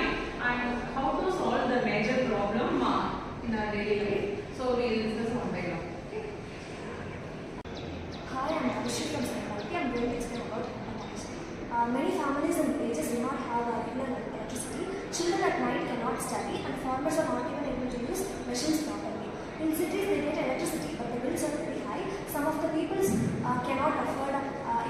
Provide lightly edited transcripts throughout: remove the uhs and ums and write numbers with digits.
define and how to solve the major problem in our daily life. So we will discuss one by one. Okay. Hi, I'm Abhishek from Psychology. I'm going to explain about electricity. Many families and villages do not have regular electricity. Children at night cannot study, and farmers are not even able to use machines properly. In cities, they get electricity, but the bills are pretty high. Some of the people cannot afford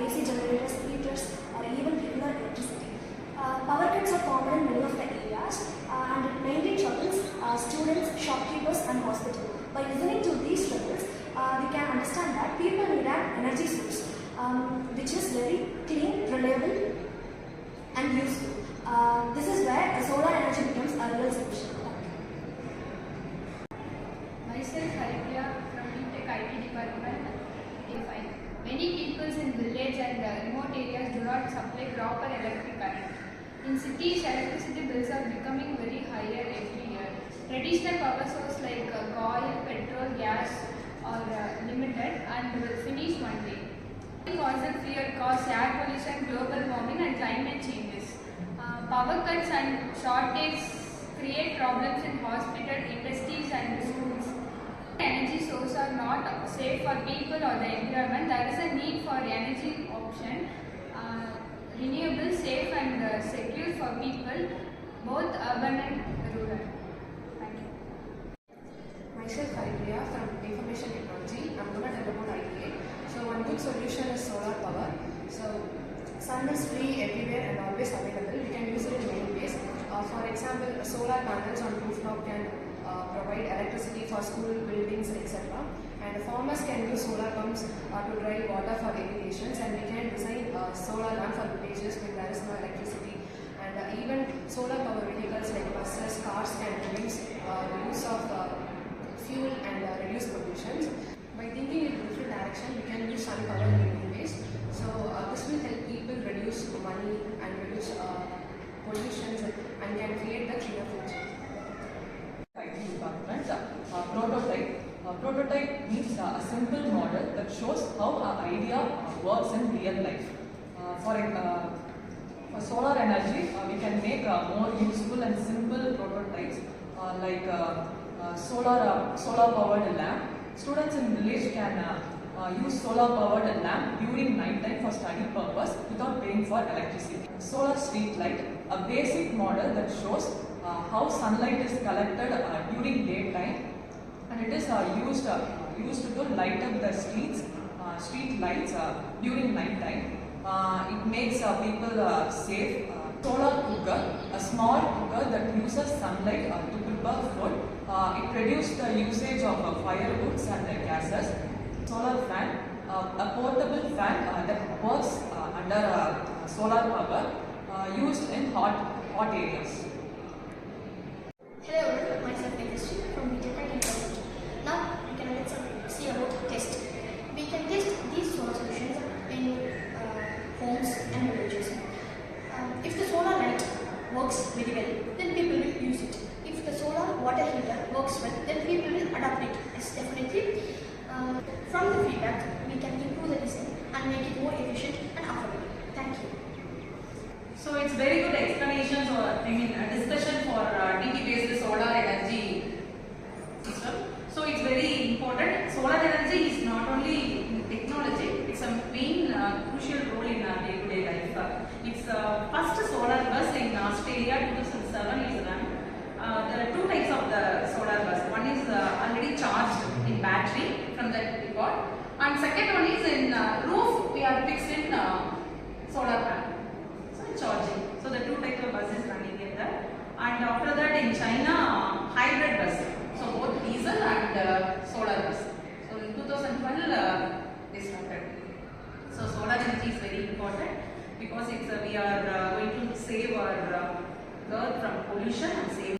AC generators, heaters, or even regular electricity. Power cuts are common in many of the areas, and it mainly troubles students, shopkeepers, and hospitals. By listening to these struggles, we can understand that people need an energy source which is very clean, reliable, and useful. This is where solar energy becomes a real solution. Myself, Haripya from Tech IT department. Many people in village and remote areas do not supply proper electric current. In cities, electricity bills are becoming very higher every year. Traditional power sources like coal, petrol, gas are limited and will finish one day. Fossil fuel cause air pollution, global warming and climate changes. Power cuts and shortages create problems in hospitals, industries and schools. Energy sources are not safe for people or the environment. There is a need for energy option, renewable, safe and secure for people, both urban and rural. Thank you. Myself, Haripya from Information Technology. I'm going to tell about IDA. So one good solution is solar power. So sun is free everywhere and always available. We can use it in many ways. For example, solar panels on rooftop can provide electricity for school buildings, etc. And farmers can use solar pumps to dry water for irrigations, and we can design solar lamp for villages when there is no electricity. And even solar power vehicles like buses, cars can reduce the use of fuel and reduce pollution. By thinking in different direction, we can use sun power in many ways. So this will help people reduce money and reduce pollution and can create the cleaner future. IT department, prototype. Prototype means a simple model that shows how an idea works in real life. For solar energy, we can make more useful and simple prototypes like solar powered lamp. Students in village can use solar powered lamp during night time for study purpose without paying for electricity. Solar street light, a basic model that shows how sunlight is collected during daytime, and it is used to light up the street lights during night time. It makes people safe. Solar cooker, a small cooker that uses sunlight to prepare food. It reduces the usage of firewoods and gases. Solar fan, a portable fan that works under solar power, used in hot areas. Hello everyone, myself is from Dr.D.Sathya. Now we can see about test. We can test these solar solutions in homes and villages. If the solar light works very well, then people will use it. If the solar water heater works well, then people will adapt it. It's definitely from the feedback we can improve the design and make it more efficient and affordable. Thank you. So it's very good explanations or a discussion for DT based solar energy system. So it's very important. Solar energy is not only technology, it's a main crucial role in our day-to-day life. It's first solar bus in Australia 2007 is run. There are two types of the solar bus. One is already charged in battery from the depot, and second one is in roof. We are fixed in solar panel. Charging. So the two types of buses running here there. And after that in China, hybrid bus. So both diesel and solar bus. So in 2012 they started. So solar energy is very important because it's we are going to save our earth from pollution and save